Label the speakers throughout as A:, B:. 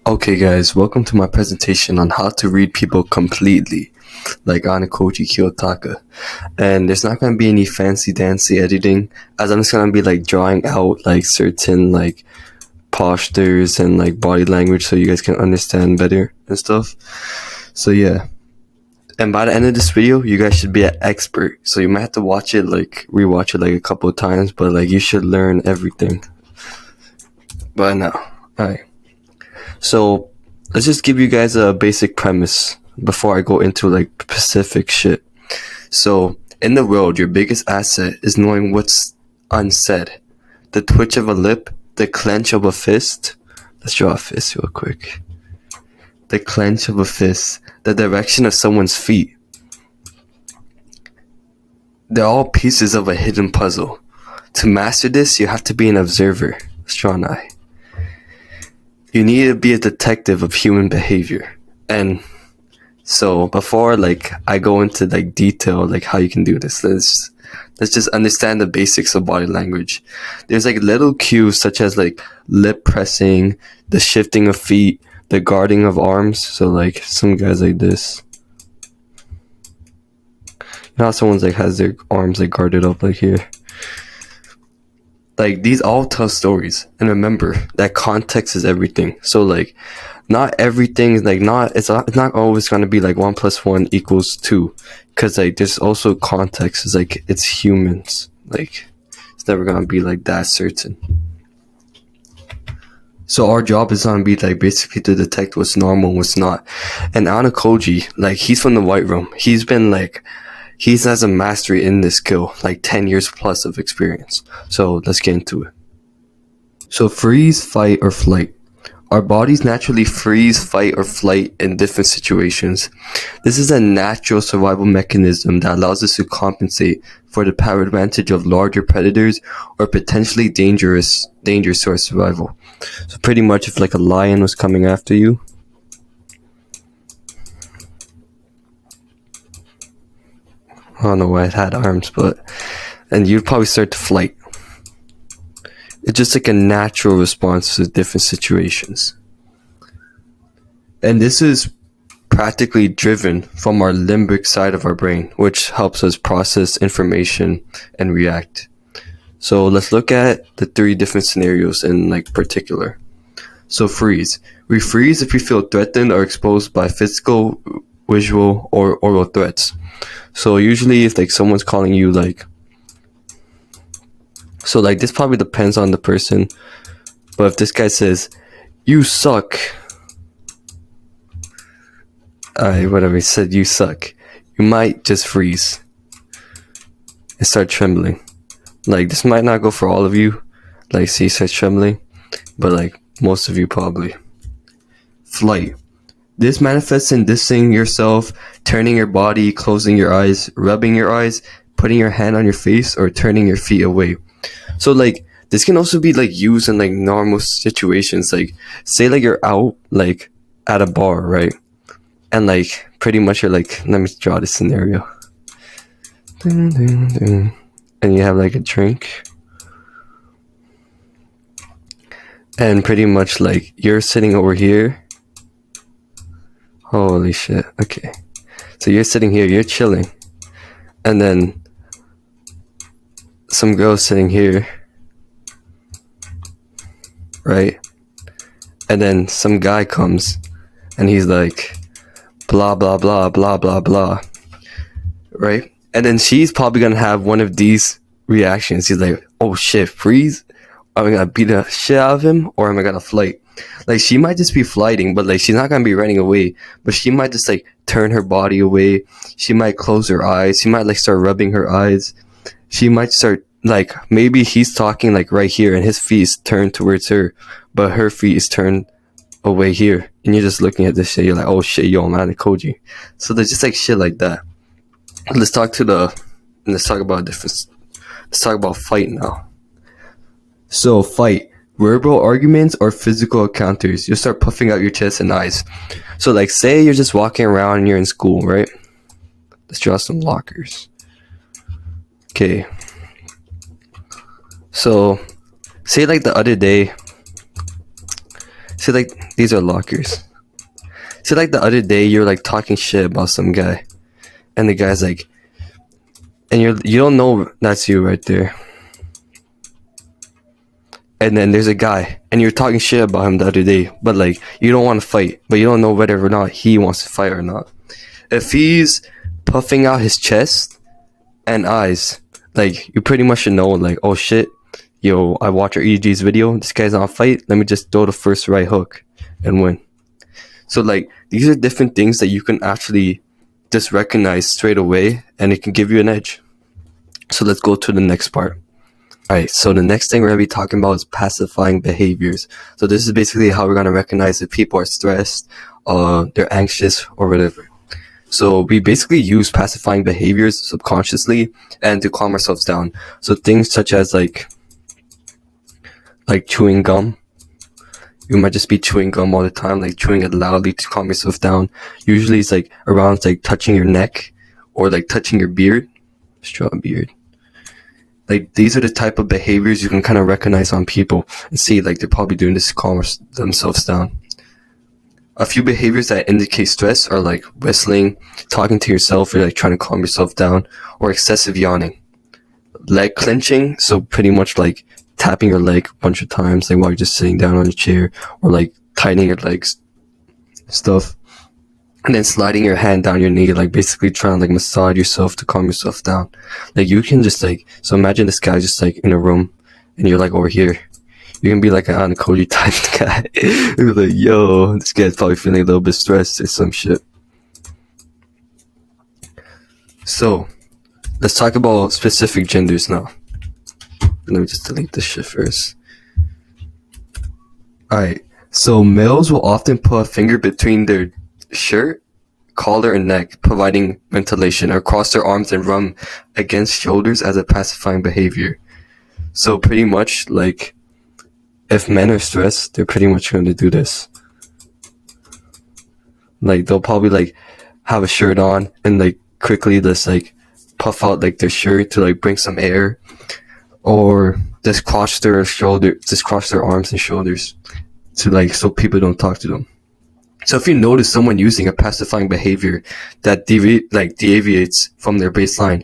A: Okay guys, welcome to my presentation on how to read people completely, like Ayanokoji kiyotaka. And there's not going to be any fancy dancy editing, as I'm just going to be like drawing out like certain like postures and like body language so you guys can understand better and stuff. So yeah. And by the end of this video, you guys should be an expert. So you might have to watch it rewatch it like a couple of times, but like you should learn everything by now. Alright. So let's just give you guys a basic premise before I go into like specific shit. So in the world, your biggest asset is knowing what's unsaid. The twitch of a lip, the clench of a fist. Let's draw a fist real quick. The clench of a fist, the direction of someone's feet. They're all pieces of a hidden puzzle. To master this, you have to be an observer. Let's draw an eye. You need to be a detective of human behavior. And so before like I go into like detail like how you can do this, let's just understand the basics of body language. There's like little cues such as like lip pressing, the shifting of feet, the guarding of arms. So like some guys like this. You know how someone's like has their arms like guarded up like here. Like these all tell stories, and remember that context is everything. So like not everything is like it's not always going to be like 1 + 1 = 2, because like there's also context. It's like it's humans, like it's never going to be like that certain. So our job is going to be like basically to detect what's normal and what's not. And Ayanokoji, like he's from the White Room. He has a mastery in this skill, like 10 years plus of experience. So let's get into it. So freeze, fight, or flight. Our bodies naturally freeze, fight, or flight in different situations. This is a natural survival mechanism that allows us to compensate for the power advantage of larger predators or potentially dangers to our survival. So pretty much if like a lion was coming after you, I don't know why it had arms, and you'd probably start to flight. It's just like a natural response to different situations. And this is practically driven from our limbic side of our brain, which helps us process information and react. So let's look at the 3 different scenarios in like particular. So freeze. We freeze if we feel threatened or exposed by physical, visual, or oral threats. So usually if like someone's calling you like, so like this probably depends on the person, but if this guy says, "You suck," whatever he said, "You suck," you might just freeze and start trembling. Like this might not go for all of you, like see, starts trembling, but like most of you probably. Flight. This manifests in distancing yourself, turning your body, closing your eyes, rubbing your eyes, putting your hand on your face, or turning your feet away. So like this can also be like used in like normal situations. Like say like you're out like at a bar, right? And like pretty much you're like, let me draw this scenario. And you have like a drink. And pretty much like you're sitting over here. Holy shit. Okay. So you're sitting here, you're chilling. And then some girl sitting here. Right? And then some guy comes and he's like, blah, blah, blah, blah, blah, blah. Right? And then she's probably going to have one of these reactions. He's like, oh shit, freeze? Am I going to beat the shit out of him? Or am I going to flight? Like she might just be flighting, but like she's not gonna be running away. But she might just like turn her body away. She might close her eyes. She might like start rubbing her eyes. She might start like maybe he's talking like right here and his feet is turned towards her, but her feet is turned away here. And you're just looking at this shit. You're like, oh shit, yo, man, Ayanokoji. So there's just like shit like that. Let's talk about fight now. So fight. Verbal arguments or physical encounters. You'll start puffing out your chest and eyes. So like say you're just walking around and you're in school, right? Let's draw some lockers. Okay. So say like the other day See, like, these are lockers. See, like, the other day, you're, like, talking shit about some guy. And the guy's like, and you don't know that's you right there. And then there's a guy, and you're talking shit about him the other day, but, like, you don't want to fight, but you don't know whether or not he wants to fight or not. If he's puffing out his chest and eyes, like, you pretty much should know, like, oh shit, yo, I watch your EG's video, this guy's on a fight, let me just throw the first right hook and win. So, like, these are different things that you can actually just recognize straight away, and it can give you an edge. So let's go to the next part. Alright, so the next thing we're going to be talking about is pacifying behaviors. So this is basically how we're going to recognize if people are stressed, they're anxious, or whatever. So we basically use pacifying behaviors subconsciously and to calm ourselves down. So things such as like chewing gum. You might just be chewing gum all the time, like chewing it loudly to calm yourself down. Usually it's like around like touching your neck or like touching your beard. Straw beard. Like, these are the type of behaviors you can kind of recognize on people and see, like, they're probably doing this to calm themselves down. A few behaviors that indicate stress are like whistling, talking to yourself, or like trying to calm yourself down, or excessive yawning. Leg clenching, so pretty much like tapping your leg a bunch of times, like while you're just sitting down on a chair, or like tightening your legs, stuff. And then sliding your hand down your knee, like basically trying to like massage yourself to calm yourself down. Like, you can just like, so imagine this guy just like in a room and you're like over here. You can be like an Ayanokoji type guy. You're like, yo, this guy's probably feeling a little bit stressed or some shit. So, let's talk about specific genders now. Let me just delete this shit first. Alright, so males will often put a finger between their shirt, collar, and neck, providing ventilation, or cross their arms and rub against shoulders as a pacifying behavior. So pretty much, like, if men are stressed, they're pretty much going to do this. Like, they'll probably like have a shirt on and like quickly just like puff out like their shirt to like bring some air, or just cross their arms and shoulders to like, so people don't talk to them. So if you notice someone using a pacifying behavior that deviates from their baseline,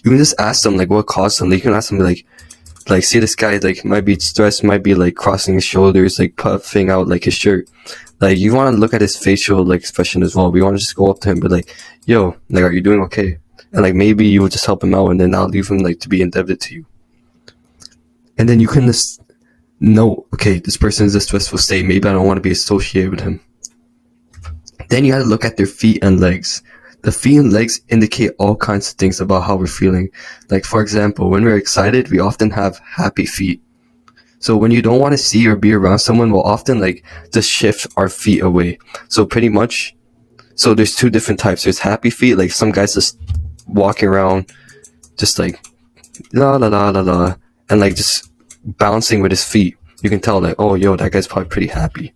A: you can just ask them like what caused them. Like, you can ask them like see, this guy like might be stressed, might be like crossing his shoulders, like puffing out like his shirt. Like, you want to look at his facial like expression as well. We want to just go up to him, but like, yo, like, are you doing okay? And like, maybe you will just help him out, and then I'll leave him like to be indebted to you. And then you can just know, okay, this person is a stressful state. Maybe I don't want to be associated with him. Then you got to look at their feet and legs. The feet and legs indicate all kinds of things about how we're feeling. Like, for example, when we're excited, we often have happy feet. So when you don't want to see or be around someone, we'll often like just shift our feet away. So pretty much, so there's two different types. There's happy feet, like some guys just walking around, just like la la la la la, and like just bouncing with his feet. You can tell like, oh, yo, that guy's probably pretty happy.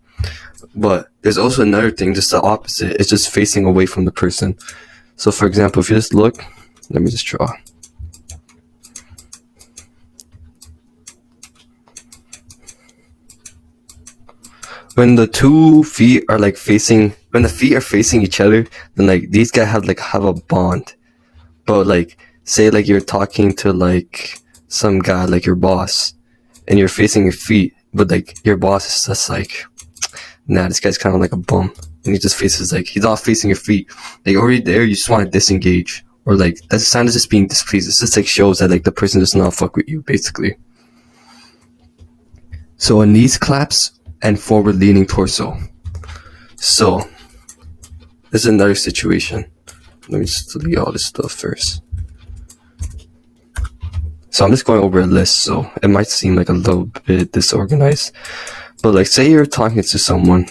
A: But there's also another thing, just the opposite. It's just facing away from the person. So for example, if you just look, let me just draw. When the two feet are like facing, when the feet are facing each other, then like these guys have a bond. But like, say like you're talking to like some guy, like your boss, and you're facing your feet, but like your boss is just like, nah, this guy's kind of like a bum, and he just faces like, he's not facing your feet. Like, already there, you just want to disengage, or like that's a sign of just being displeased. It just like shows that like the person does not fuck with you, basically. So a knees claps and forward leaning torso. So this is another situation. Let me just delete all this stuff first. So I'm just going over a list, so it might seem like a little bit disorganized. But like, say you're talking to someone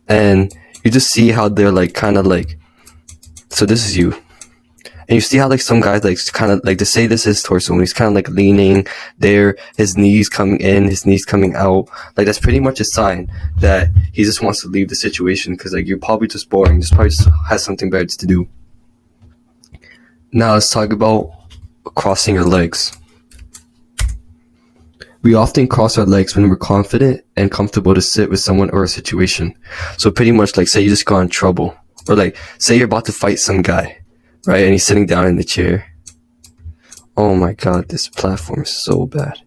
A: and you just see how they're like kind of like, so this is you, and you see how like some guys like kind of like, to say this is his torso, and he's kind of like leaning there, his knees coming in, his knees coming out. Like, that's pretty much a sign that he just wants to leave the situation, because like you're probably just boring. Just probably just has something better to do. Now let's talk about crossing your legs. We often cross our legs when we're confident and comfortable to sit with someone or a situation. So pretty much like, say you just got in trouble, or like, say you're about to fight some guy, right? And he's sitting down in the chair. Oh my god, this platform is so bad.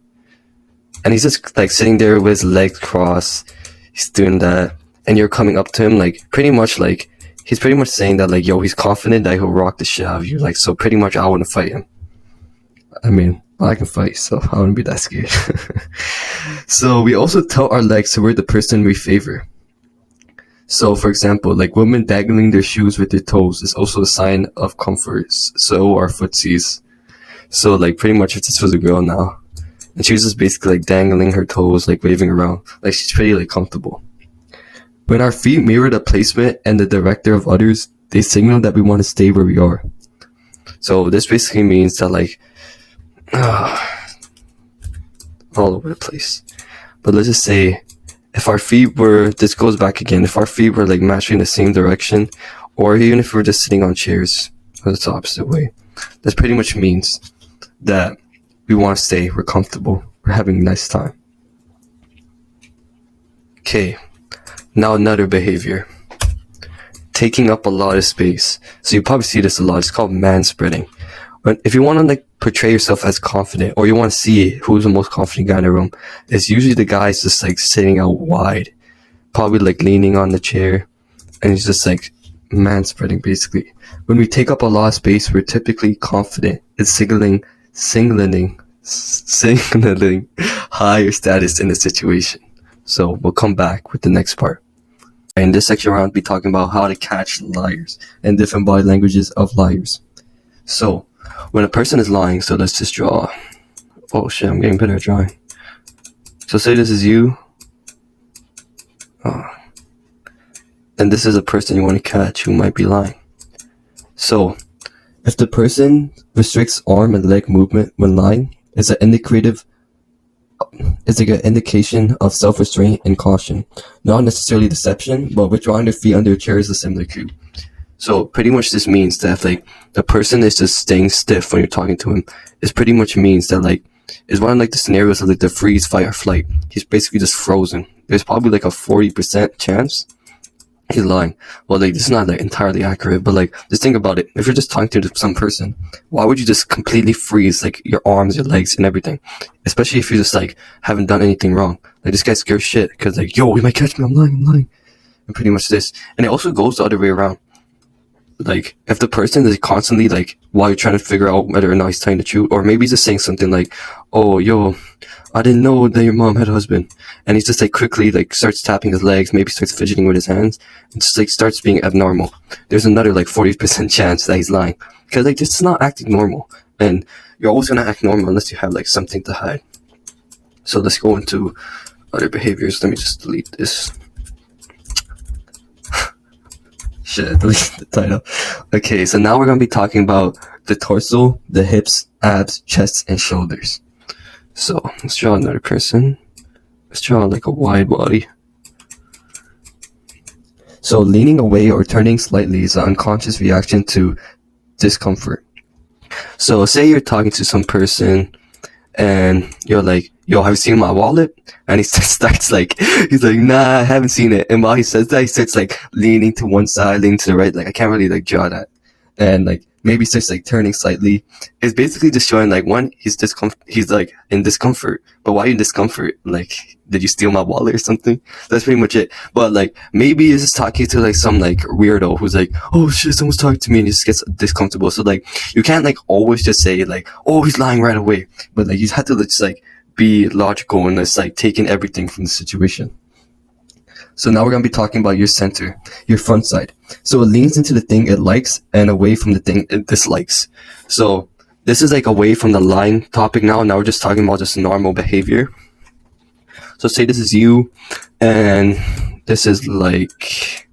A: And he's just like sitting there with his legs crossed. He's doing that. And you're coming up to him, like, pretty much like, he's pretty much saying that, like, yo, he's confident that he'll rock the shit out of you. Like, so pretty much I wouldn't fight him. I mean, I can fight, so I wouldn't be that scared. So we also tilt our legs toward the person we favor. So, for example, like women dangling their shoes with their toes is also a sign of comfort. So are footsies. So, like, pretty much if this was a girl now, and she was just basically like dangling her toes, like waving around, like she's pretty like comfortable. When our feet mirror the placement and the director of others, they signal that we want to stay where we are. So this basically means that, like, all over the place. But let's just say, if our feet were, this goes back again, if our feet were like matching the same direction, or even if we're just sitting on chairs, or it's the opposite way, that pretty much means that we want to stay, we're comfortable, we're having a nice time. Okay, now another behavior. Taking up a lot of space. So you probably see this a lot, it's called manspreading. But if you want to like portray yourself as confident, or you want to see who's the most confident guy in the room, it's usually the guy's just like sitting out wide, probably like leaning on the chair, and he's just like manspreading basically. When we take up a lot of space, we're typically confident. It's signaling higher status in the situation. So we'll come back with the next part. In this section, we're going to be talking about how to catch liars and different body languages of liars. So when a person is lying, so let's just draw. Oh shit, I'm getting better at drawing. So say this is you. And this is a person you want to catch who might be lying. So if the person restricts arm and leg movement when lying, it's like an indication of self-restraint and caution. Not necessarily deception, but withdrawing their feet under a chair is a similar cue. So pretty much this means that if like the person is just staying stiff when you're talking to him, it pretty much means that like, it's one of like the scenarios of like the freeze, fight, or flight. He's basically just frozen. There's probably like a 40% chance he's lying. Well, like, this is not like entirely accurate, but like, just think about it. If you're just talking to some person, why would you just completely freeze like your arms, your legs, and everything? Especially if you just like haven't done anything wrong. Like, this guy's scared shit because like, yo, he might catch me. I'm lying. And pretty much this. And it also goes the other way around. Like, if the person is constantly like, while you're trying to figure out whether or not he's telling the truth, or maybe he's just saying something like, oh, yo, I didn't know that your mom had a husband, and he's just like quickly like starts tapping his legs, maybe starts fidgeting with his hands, and just like starts being abnormal, there's another like 40% chance that he's lying, because like it's not acting normal, and you're always gonna act normal unless you have like something to hide. So let's go into other behaviors. Let me just delete this. Shit, delete the title. Okay, so now we're gonna be talking about the torso, the hips, abs, chest, and shoulders. So let's draw another person. Let's draw like a wide body. So leaning away or turning slightly is an unconscious reaction to discomfort. So say you're talking to some person and you're like, yo, have you seen my wallet? And he starts like, he's like, nah, I haven't seen it. And while he says that, he starts like leaning to one side, leaning to the right. Like, I can't really like draw that. And like, maybe starts like turning slightly. It's basically just showing like, one, he's like in discomfort. But why are you in discomfort? Like, did you steal my wallet or something? That's pretty much it. But like, maybe he's just talking to like some like weirdo who's like, oh shit, someone's talking to me, and he just gets discomfortable. So like, you can't like always just say like, oh, he's lying right away. But like, you have to just like be logical and it's like taking everything from the situation. So now we're going to be talking about your center, your front side. So it leans into the thing it likes and away from the thing it dislikes. So this is like away from the lying topic now. Now we're just talking about just normal behavior. So say this is you and this is like,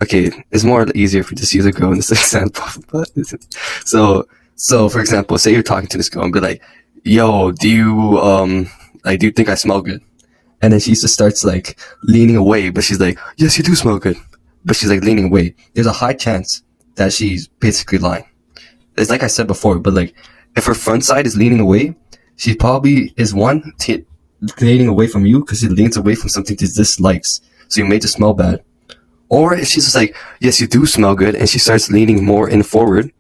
A: okay, it's more easier if we just use a girl in this example. But so for example, say you're talking to this girl and be like, yo, do you think I smell good? And then she just starts like leaning away, but she's like, yes, you do smell good. But she's like leaning away. There's a high chance that she's basically lying. It's like I said before, but like if her front side is leaning away, she probably is one, leaning away from you because he leans away from something he dislikes, so you made it smell bad. Or if she's just like, yes, you do smell good, and she starts leaning more in forward,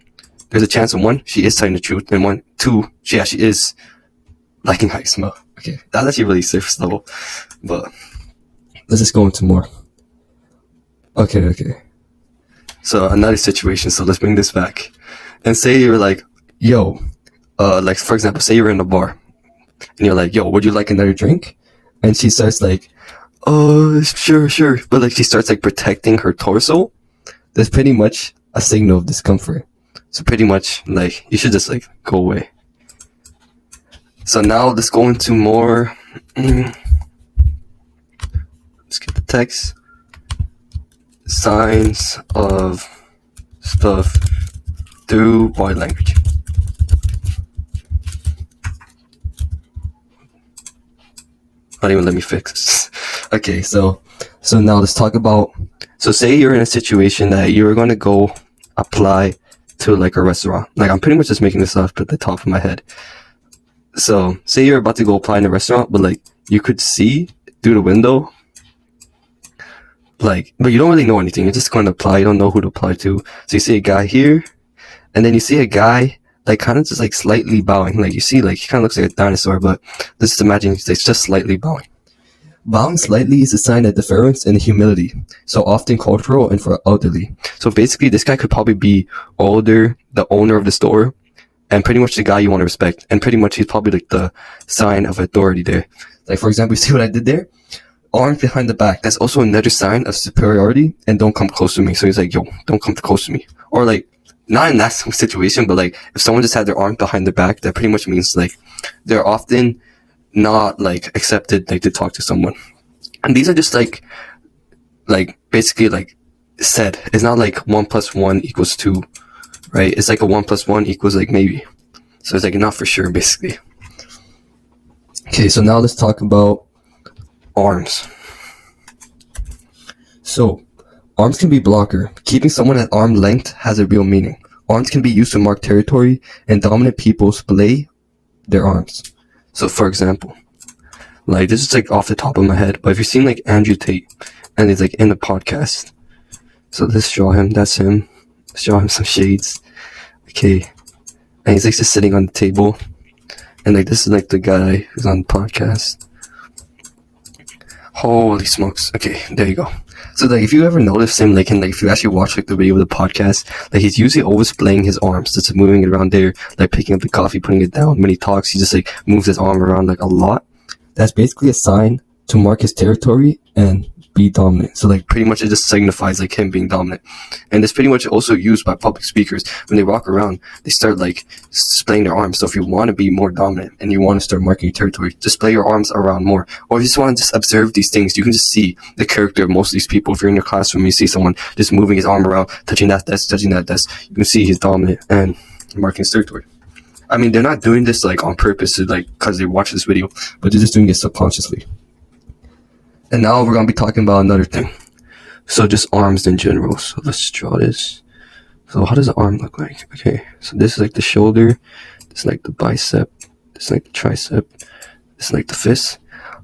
A: there's a chance of 1, she is telling the truth, and 2, she actually is liking how you smell. Okay, that's actually really surface level, but let's just go into more. Okay. So another situation, so let's bring this back. And say you're like, yo, like for example, say you're in a bar, and you're like, yo, would you like another drink? And she starts like, oh, sure. But like she starts like protecting her torso. That's pretty much a signal of discomfort. So pretty much like you should just like go away. So now let's go into more. Let's get the text. Signs of stuff through body language. Not even let me fix this. Okay, so now let's talk about. So say you're in a situation that you're gonna go apply to like a restaurant. Like I'm pretty much just making this up at the top of my head. So say you're about to go apply in a restaurant, but like you could see through the window. Like, but you don't really know anything. You're just going to apply. You don't know who to apply to. So you see a guy here, and then you see a guy like kind of just like slightly bowing. Like you see, like he kind of looks like a dinosaur, but let's just imagine he's just slightly bowing. Bowing slightly is a sign of deference and humility. So often cultural and for elderly. So basically, this guy could probably be older, the owner of the store, and pretty much the guy you want to respect. And pretty much he's probably like the sign of authority there. Like for example, you see what I did there? Arms behind the back. That's also another sign of superiority and don't come close to me. So he's like, yo, don't come close to me. Or like, not in that situation, but like if someone just had their arm behind their back, that pretty much means like they're often not like accepted like to talk to someone. And these are just like basically like said. It's not like 1 + 1 = 2, right? It's like a 1 + 1 = like maybe. So it's like not for sure basically. Okay, so now let's talk about arms. So, arms can be blocker. Keeping someone at arm length has a real meaning. Arms can be used to mark territory, and dominant people splay their arms. So, for example, like this is like off the top of my head, but if you've seen like Andrew Tate, and he's like in the podcast, so let's draw him. That's him. Let's draw him some shades. Okay, and he's like just sitting on the table, and like this is like the guy who's on the podcast. Holy smokes. Okay, there you go. So like if you ever notice him, like, and like if you actually watch like the video of the podcast, like he's usually always playing his arms, just moving it around there, like picking up the coffee, putting it down. When he talks, he just like moves his arm around like a lot. That's basically a sign to mark his territory and be dominant. So like pretty much it just signifies like him being dominant. And it's pretty much also used by public speakers. When they walk around, they start like displaying their arms. So if you want to be more dominant and you want to start marking your territory, display your arms around more. Or if you just want to just observe these things, you can just see the character of most of these people. If you're in your classroom, you see someone just moving his arm around, touching that desk, you can see he's dominant and marking his territory. I mean, they're not doing this like on purpose to like because they watch this video, but they're just doing it subconsciously. And now we're going to be talking about another thing. So just arms in general. So let's draw this. So how does the arm look like? Okay, so this is like the shoulder. This is like the bicep. This is like the tricep. This is like the fist.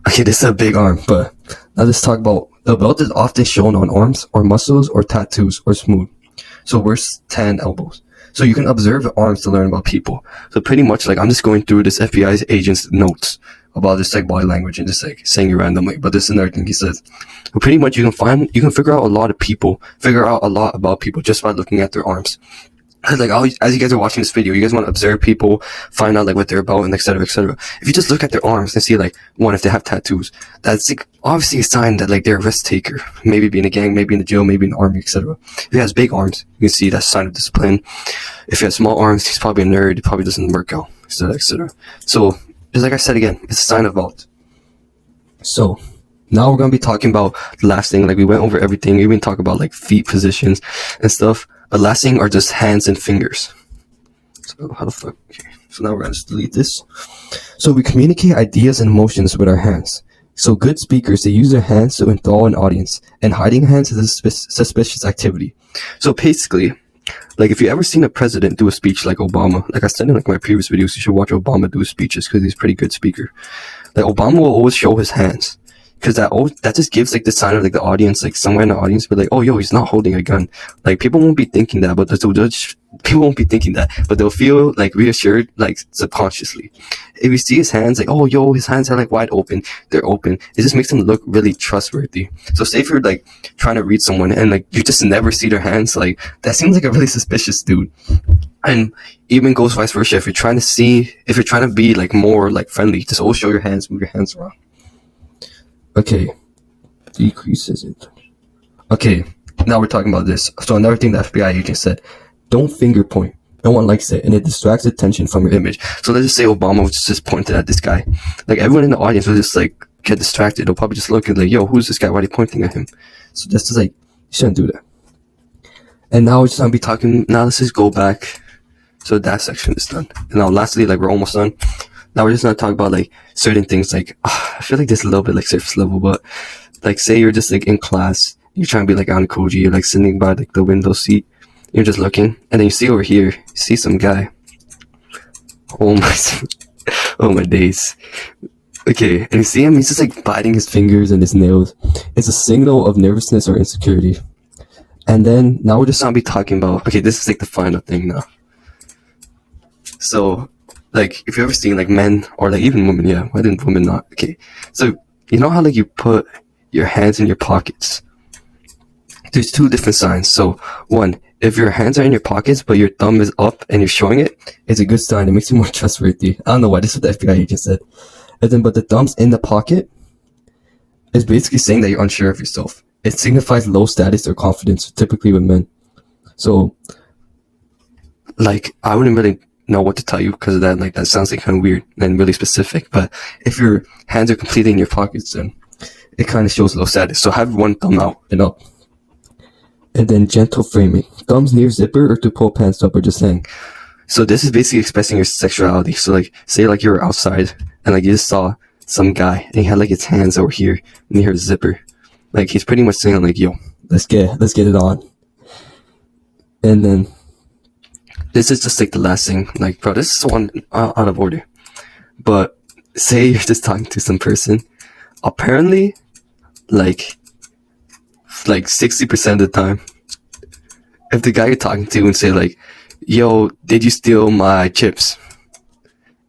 A: Okay, this is a big arm. But now let's talk about the belt is often shown on arms or muscles or tattoos or smooth. So where's tan elbows? So you can observe the arms to learn about people. So pretty much like I'm just going through this FBI agent's notes about this like body language and just like saying it randomly. But this is another thing he says. But pretty much you can figure out a lot about people just by looking at their arms. Like as you guys are watching this video, you guys want to observe people, find out like what they're about, and etc. etc. If you just look at their arms and see like one, if they have tattoos, that's like obviously a sign that like they're a risk taker. Maybe be in a gang, maybe in the jail, maybe in the army, etc. If he has big arms, you can see that's a sign of discipline. If he has small arms, he's probably a nerd. He probably doesn't work out, etc. etc. So just like I said again, it's a sign of wealth. So now we're gonna be talking about the last thing. Like we went over everything. We even talk about like feet positions and stuff. But last thing are just hands and fingers. So how the fuck? Okay. So now we're gonna just delete this. So we communicate ideas and emotions with our hands. So good speakers, they use their hands to enthrall an audience, and hiding hands is a suspicious activity. So basically, like if you ever seen a president do a speech like Obama, like I said in like my previous videos, you should watch Obama do his speeches because he's a pretty good speaker. Like Obama will always show his hands. Because that just gives like the sign of like the audience, like somewhere in the audience, be like, oh yo, he's not holding a gun. Like people won't be thinking that, but people won't be thinking that, but they'll feel like reassured, like subconsciously. If you see his hands, like, oh yo, his hands are like wide open, they're open. It just makes them look really trustworthy. So say if you're like trying to read someone and like you just never see their hands, like that seems like a really suspicious dude. And even goes vice versa. If you're trying to be like more like friendly, just always show your hands, move your hands around. Okay, decreases it. Okay, now we're talking about this. So another thing the FBI agent said, don't finger point. No one likes it, and it distracts attention from your image. So let's just say Obama was just pointed at this guy. Like everyone in the audience will just like get distracted. They'll probably just look and like, yo, who's this guy? Why are they pointing at him? So that's just like, you shouldn't do that. And now we're just gonna be talking, now let's just go back. So that section is done. And now lastly, like we're almost done. Now we're just gonna talk about like certain things. Like I feel like this is a little bit like surface level, but like say you're just like in class, you're trying to be like Ayanokoji, you're like sitting by like the window seat, you're just looking, and then you see over here, you see some guy. Oh my days. Okay, and you see him, he's just like biting his fingers and his nails. It's a signal of nervousness or insecurity. And then now we're just gonna be talking about, okay, this is like the final thing now. So like if you've ever seen like men or like even women, yeah, why didn't women not? Okay, so you know how like you put your hands in your pockets? There's two different signs. So one, if your hands are in your pockets but your thumb is up and you're showing it, it's a good sign. It makes you more trustworthy. I don't know why, this is what the FBI agent said. And then but the thumb's in the pocket is basically saying that you're unsure of yourself. It signifies low status or confidence, typically with men. So like I wouldn't really know what to tell you because of that. Like that sounds like kind of weird and really specific, but if your hands are completely in your pockets, then it kind of shows low status. So have one thumb out and up. And then gentle framing, thumbs near zipper or to pull pants up or just hang. So this is basically expressing your sexuality. So like say like you were outside and like you just saw some guy and he had like his hands over here near his zipper. Like he's pretty much saying like, yo, let's get it on. And then this is just like the last thing. Like, bro, this is one out of order. But say you're just talking to some person. Apparently, like 60% of the time, if the guy you're talking to and say like, yo, did you steal my chips?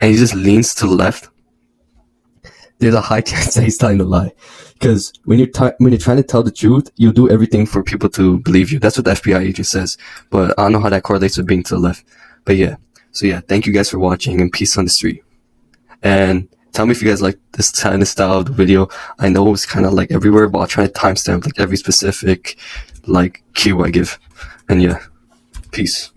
A: And he just leans to the left, there's a high chance that he's telling a lie. Because when you're trying to tell the truth, you'll do everything for people to believe you. That's what the FBI agent says. But I don't know how that correlates with being to the left. But yeah. So yeah, thank you guys for watching and peace on the street. And tell me if you guys like this kind of style of the video. I know it's kind of like everywhere, but I'll try to timestamp like every specific like cue I give. And yeah, peace.